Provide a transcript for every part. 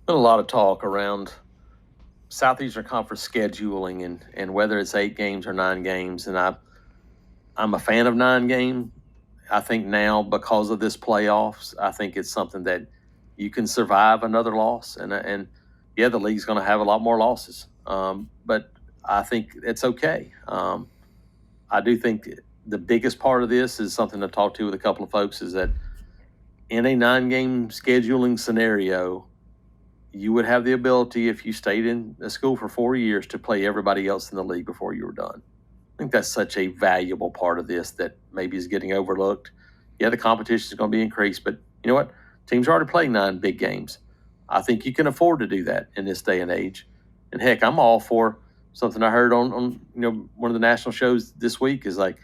Been a lot of talk around Southeastern Conference scheduling and whether it's 8 games or 9 games. And I'm a fan of 9 game. I think now because of this playoffs, I think it's something that you can survive another loss. And yeah, the league's going to have a lot more losses. But I think it's okay. I do think the biggest part of this is something to talk to with a couple of folks is that in a 9 game scheduling scenario, you would have the ability, if you stayed in the school for 4 years, to play everybody else in the league before you were done. I think that's such a valuable part of this that maybe is getting overlooked. Yeah, the competition is going to be increased, but you know what? Teams are already playing 9 big games. I think you can afford to do that in this day and age. And heck, I'm all for something I heard on one of the national shows this week is like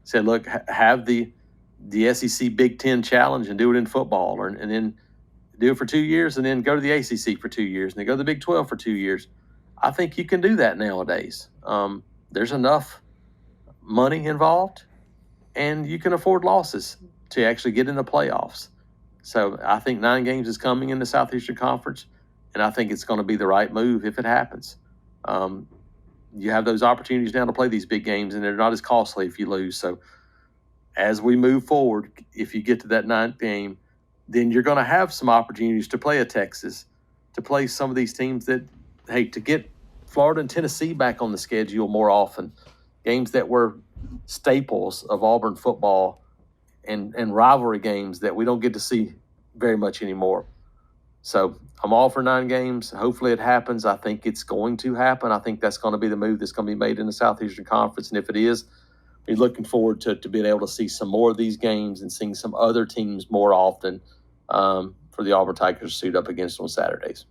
said, look, have the SEC Big Ten challenge and do it in football, and then do it for 2 years, and then go to the ACC for 2 years, and then go to the Big 12 for 2 years. I think you can do that nowadays. There's enough money involved, and you can afford losses to actually get in the playoffs. So I think 9 games is coming in the Southeastern Conference, and I think it's going to be the right move if it happens. Um, you have those opportunities now to play these big games, and they're not as costly if you lose. So as we move forward, if you get to that 9th game, then you're going to have some opportunities to play a Texas, to play some of these teams that, hey, to get Florida and Tennessee back on the schedule more often, games that were staples of Auburn football and rivalry games that we don't get to see very much anymore. So I'm all for 9 games. Hopefully it happens. I think it's going to happen. I think that's going to be the move that's going to be made in the Southeastern Conference. And if it is, we're looking forward to being able to see some more of these games and seeing some other teams more often for the Auburn Tigers to suit up against on Saturdays.